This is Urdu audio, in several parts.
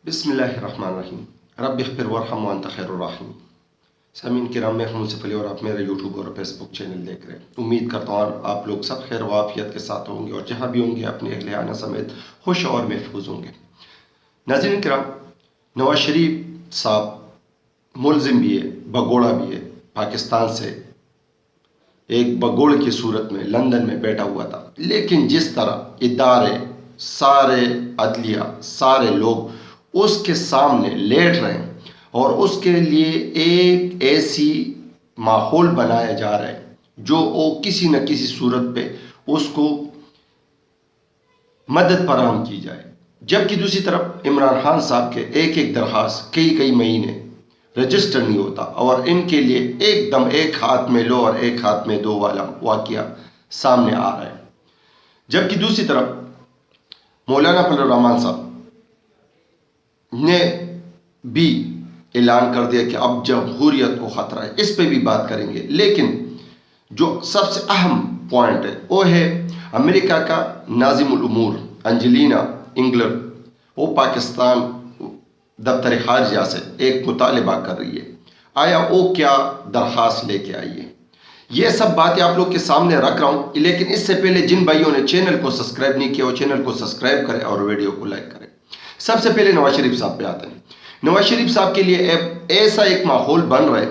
بسم اللہ الرحمن الرحیم رب اغفر وارحم وانت خیر الراحمین۔ سامعین کرام، میں منصف علی اور آپ میرا یوٹیوب اور فیس بک چینل دیکھ رہے ہیں۔ امید کرتا ہوں آپ لوگ سب خیر و عافیت کے ساتھ ہوں گے اور جہاں بھی ہوں گے اپنے اہل خانہ سمیت خوش اور محفوظ ہوں گے۔ ناظرین کرام، نواز شریف صاحب ملزم بھی ہے، بگوڑا بھی ہے۔ پاکستان سے ایک بگوڑ کی صورت میں لندن میں بیٹھا ہوا تھا، لیکن جس طرح ادارے، سارے عدلیہ، سارے لوگ اس کے سامنے لیٹ رہے ہیں اور اس کے لیے ایک ایسی ماحول بنایا جا رہا ہے جو وہ کسی نہ کسی صورت پہ اس کو مدد فراہم کی جائے، جبکہ دوسری طرف عمران خان صاحب کے ایک درخواست کئی مہینے رجسٹر نہیں ہوتا اور ان کے لیے ایک دم ایک ہاتھ میں لو اور ایک ہاتھ میں دو والا واقعہ سامنے آ رہا ہے۔ جبکہ دوسری طرف مولانا فضل الرحمان صاحب نے بھی اعلان کر دیا کہ اب جمہوریت کو خطرہ ہے، اس پہ بھی بات کریں گے۔ لیکن جو سب سے اہم پوائنٹ ہے وہ ہے امریکہ کا ناظم الامور انجلینا انگلر، وہ پاکستان دفتر خارجہ سے ایک مطالبہ کر رہی ہے۔ آیا وہ کیا درخواست لے کے آئی ہے؟ یہ سب باتیں آپ لوگ کے سامنے رکھ رہا ہوں، لیکن اس سے پہلے جن بھائیوں نے چینل کو سبسکرائب نہیں کیا وہ چینل کو سبسکرائب کریں اور ویڈیو کو لائک کریں۔ سب سے پہلے نواز شریف صاحب پہ آتے ہیں۔ نواز شریف صاحب کے لیے ایسا ایک ماحول بن رہا ہے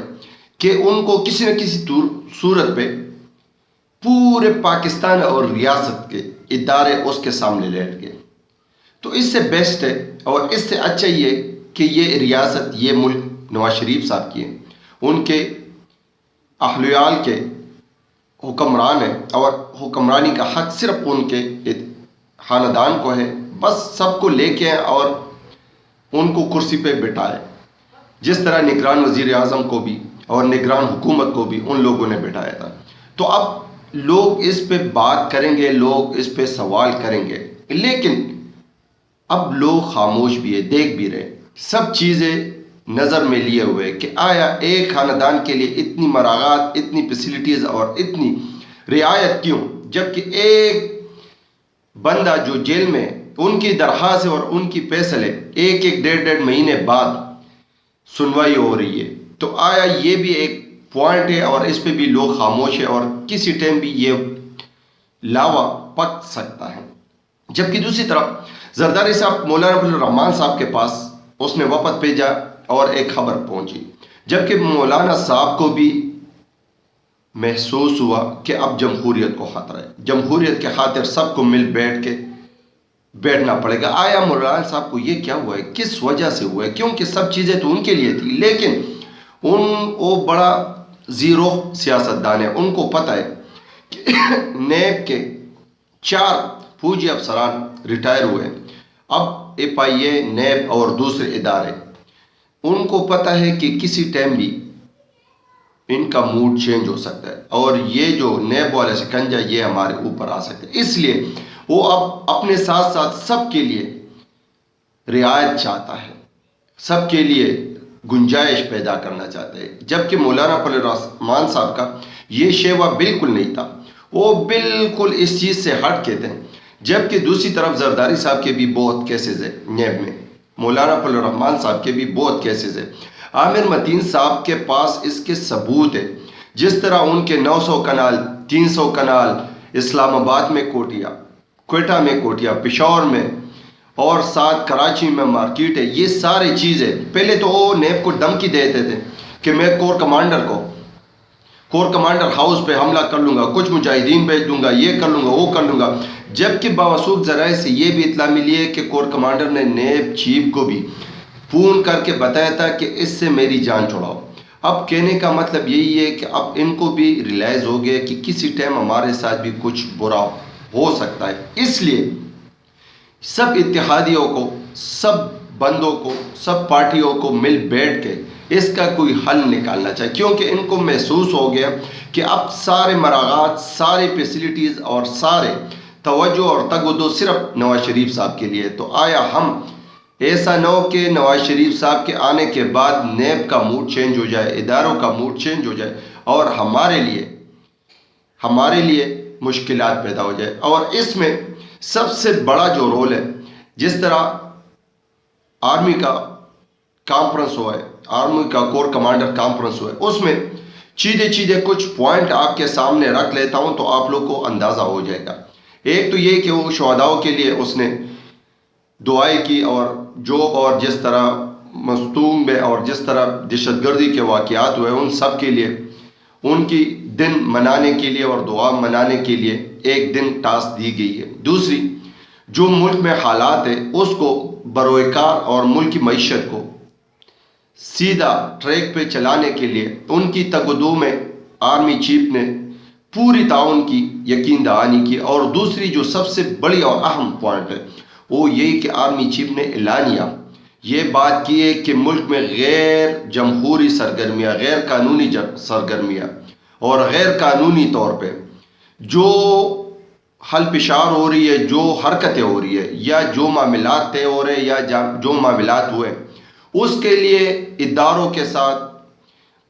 کہ ان کو کسی نہ کسی صورت پہ پورے پاکستان اور ریاست کے ادارے اس کے سامنے لیٹ گئے۔ تو اس سے بیسٹ ہے اور اس سے اچھا یہ کہ یہ ریاست، یہ ملک نواز شریف صاحب کی ہے، ان کے اہل ویال کے حکمران ہیں اور حکمرانی کا حق صرف ان کے خاندان کو ہے۔ بس سب کو لے کے اور ان کو کرسی پہ بٹھائے، جس طرح نگران وزیر اعظم کو بھی اور نگران حکومت کو بھی ان لوگوں نے بٹھایا تھا۔ تو اب لوگ اس پہ بات کریں گے، لوگ اس پہ سوال کریں گے، لیکن اب لوگ خاموش بھی ہے، دیکھ بھی رہے، سب چیزیں نظر میں لیے ہوئے کہ آیا ایک خاندان کے لیے اتنی مراعات، اتنی فیسلٹیز اور اتنی رعایت کیوں، جبکہ ایک بندہ جو جیل میں، ان کی درخواست اور ان کی فیصلے ایک ڈیڑھ مہینے بعد سنوائی ہو رہی ہے۔ تو آیا یہ بھی ایک پوائنٹ ہے اور اس پہ بھی لوگ خاموش ہے اور کسی ٹائم بھی یہ لاوا پک سکتا ہے۔ جبکہ دوسری طرف زرداری صاحب مولانا فضل الرحمان صاحب کے پاس اس نے وفد بھیجا اور ایک خبر پہنچی، جبکہ مولانا صاحب کو بھی محسوس ہوا کہ اب جمہوریت کو خطرہ ہے، جمہوریت کے خاطر سب کو مل بیٹھ کے بیٹھنا پڑے گا۔ آیا مولانا صاحب کو یہ کیا ہوا ہے، کس وجہ سے ہوا ہے؟ کیونکہ سب چیزیں تو ان کے لیے تھی، لیکن وہ بڑا زیرو سیاستدان ہے، ان کو پتہ ہے کہ نیب کے 4 فوجی افسران ریٹائر ہوئے، اب ایف آئی اے، نیب اور دوسرے ادارے، ان کو پتہ ہے کہ کسی ٹائم بھی ان کا موڈ چینج ہو سکتا ہے اور یہ جو نیب والا شکنجہ یہ ہمارے اوپر آ سکتا ہے۔ اس لیے وہ اب اپنے ساتھ ساتھ سب کے لیے رعایت چاہتا ہے، سب کے لیے گنجائش پیدا کرنا چاہتا ہے، جبکہ مولانا فضل الرحمان صاحب کا یہ شیوا بالکل نہیں تھا، وہ بالکل اس چیز سے ہٹ کے تھے۔ جبکہ دوسری طرف زرداری صاحب کے بھی بہت کیسز ہیں نیب میں، مولانا فضل الرحمان صاحب کے بھی بہت کیسز ہیں، عامر متین صاحب کے پاس اس کے ثبوت ہے، جس طرح ان کے 900 کنال، 300 کنال اسلام آباد میں کوٹیا، کوئٹہ میں کوٹیا، پشاور میں اور ساتھ کراچی میں مارکیٹ ہے، یہ ساری چیزیں پہلے تو وہ نیب کو دھمکی دیتے تھے کہ میں کور کمانڈر ہاؤس پہ حملہ کر لوں گا، کچھ مجاہدین بھیج دوں گا، یہ کر لوں گا، وہ کر لوں گا، جبکہ باوثوق ذرائع سے یہ بھی اطلاع ملی ہے کہ کور کمانڈر نے نیب چیف کو بھی فون کر کے بتایا تھا کہ اس سے میری جان چھڑاؤ۔ اب کہنے کا مطلب یہی ہے کہ اب ان کو بھی ریلائز ہو گیا کہ کسی ٹائم ہمارے ساتھ بھی کچھ برا ہو سکتا ہے، اس لیے سب اتحادیوں کو، سب بندوں کو، سب پارٹیوں کو مل بیٹھ کے اس کا کوئی حل نکالنا چاہیے، کیونکہ ان کو محسوس ہو گیا کہ اب سارے مراعات، ساری فیسلٹیز اور سارے توجہ اور تگودو صرف نواز شریف صاحب کے لیے۔ تو آیا ہم ایسا نہ ہو کہ نواز شریف صاحب کے آنے کے بعد نیب کا موڈ چینج ہو جائے، اداروں کا موڈ چینج ہو جائے اور ہمارے لیے مشکلات پیدا ہو جائے۔ اور اس میں سب سے بڑا جو رول ہے، جس طرح آرمی کا کانفرنس ہوا ہے، آرمی کا کور کمانڈر کانفرنس ہوا ہے، اس میں چیدے کچھ پوائنٹ آپ کے سامنے رکھ لیتا ہوں تو آپ لوگ کو اندازہ ہو جائے گا۔ ایک تو یہ کہ وہ شہداؤں کے لیے اس نے دعائیں کی، اور جو اور جس طرح مستونگ میں اور جس طرح دہشت گردی کے واقعات ہوئے ان سب کے لیے ان کی دن منانے کے لیے اور دعا منانے کے لیے ایک دن ٹاسک دی گئی ہے۔ دوسری، جو ملک میں حالات ہے اس کو بروئے کار اور ملک کی معیشت کو سیدھا ٹریک پہ چلانے کے لیے ان کی تگدو میں آرمی چیف نے پوری تعاون کی، یقین دہانی کی۔ اور دوسری جو سب سے بڑی اور اہم پوائنٹ ہے وہ یہی کہ آرمی چیف نے اعلانیہ یہ بات کی ہے کہ ملک میں غیر جمہوری سرگرمیاں، غیر قانونی سرگرمیاں اور غیر قانونی طور پہ جو حل پشار ہو رہی ہے، جو حرکتیں ہو رہی ہے یا جو معاملات طے ہو رہے ہیں یا جو معاملات ہوئے، اس کے لیے اداروں کے ساتھ،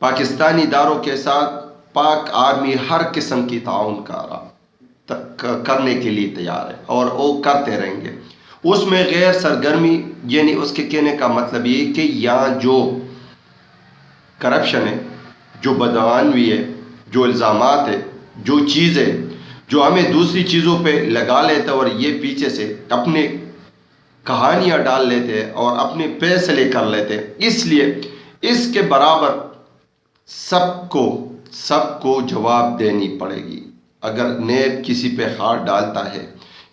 پاکستانی اداروں کے ساتھ پاک آرمی ہر قسم کی تعاون کرنے کے لیے تیار ہے اور وہ کرتے رہیں گے۔ اس میں غیر سرگرمی یعنی اس کے کہنے کا مطلب یہ کہ یہاں جو کرپشن ہے، جو بدعنوانی ہے، جو الزامات ہے، جو چیزیں جو ہمیں دوسری چیزوں پہ لگا لیتے اور یہ پیچھے سے اپنے کہانیاں ڈال لیتے اور اپنے فیصلے کر لیتے، اس لیے اس کے برابر سب کو جواب دینی پڑے گی۔ اگر نیب کسی پہ ہاتھ ڈالتا ہے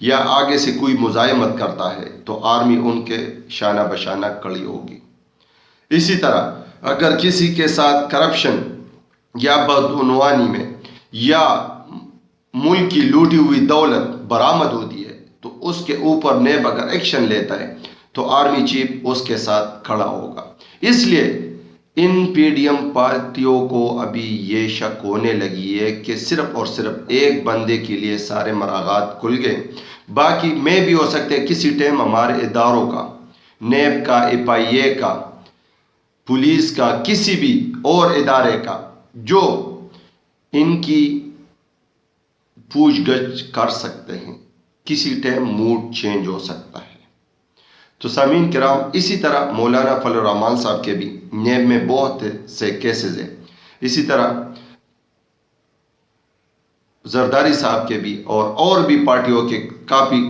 یا آگے سے کوئی مزاحمت کرتا ہے تو آرمی ان کے شانہ بشانہ کھڑی ہوگی۔ اسی طرح اگر کسی کے ساتھ کرپشن یا بدعنوانی میں یا ملک کی لوٹی ہوئی دولت برآمد ہوتی ہے تو اس کے اوپر نیب اگر ایکشن لیتا ہے تو آرمی چیف اس کے ساتھ کھڑا ہوگا۔ اس لیے ان پی ڈی ایم پارٹیوں کو ابھی یہ شک ہونے لگی ہے کہ صرف اور صرف ایک بندے کے لیے سارے مراغات کھل گئے، باقی میں بھی ہو سکتے ہیں کسی ٹائم ہمارے اداروں کا، نیب کا، ایف آئی اے کا، پولیس کا، کسی بھی اور ادارے کا جو ان کی پوچھ گچھ کر سکتے ہیں، کسی ٹائم موڈ چینج ہو سکتا ہے۔ تو سامعین کرام، اسی طرح مولانا فضل الرحمان صاحب کے بھی نیب میں بہت سے کیسز ہیں، اسی طرح زرداری صاحب کے بھی اور بھی پارٹیوں کے کافی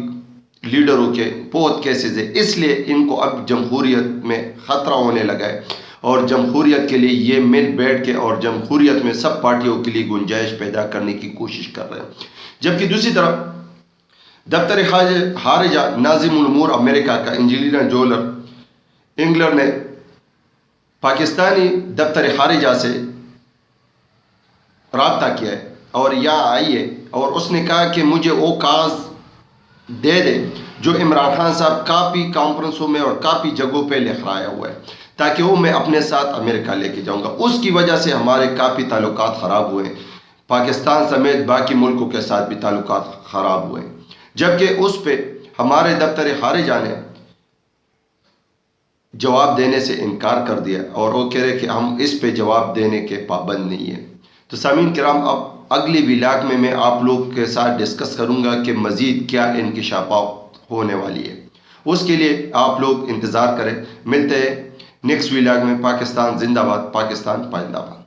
لیڈروں کے بہت کیسز ہیں۔ اس لیے ان کو اب جمہوریت میں خطرہ ہونے لگا ہے اور جمہوریت کے لیے یہ مل بیٹھ کے اور جمہوریت میں سب پارٹیوں کے لیے گنجائش پیدا کرنے کی کوشش کر رہے ہیں۔ جبکہ دوسری طرف دفتر خارجہ ناظم الامور امریکہ کا انجلینا جولر انگلر نے پاکستانی دفتر خارجہ سے رابطہ کیا ہے اور یہاں آئی ہے اور اس نے کہا کہ مجھے وہ کاغذ دے دے جو عمران خان صاحب کافی کانفرنسوں میں اور کافی جگہوں پہ لکھوایا ہوا ہے تاکہ وہ میں اپنے ساتھ امریکہ لے کے جاؤں گا۔ اس کی وجہ سے ہمارے کافی تعلقات خراب ہوئے ہیں، پاکستان سمیت باقی ملکوں کے ساتھ بھی تعلقات خراب ہوئے ہیں، جبکہ اس پہ ہمارے دفتر خارجہ نے جواب دینے سے انکار کر دیا اور وہ کہہ رہے کہ ہم اس پہ جواب دینے کے پابند نہیں ہیں۔ تو سامعین کرام، اب اگلی ولاگ میں آپ لوگ کے ساتھ ڈسکس کروں گا کہ مزید کیا انکشافات ہونے والی ہے، اس کے لیے آپ لوگ انتظار کریں۔ ملتے ہیں نیکسٹ ولاگ میں۔ پاکستان زندہ باد، پاکستان پائندہ باد۔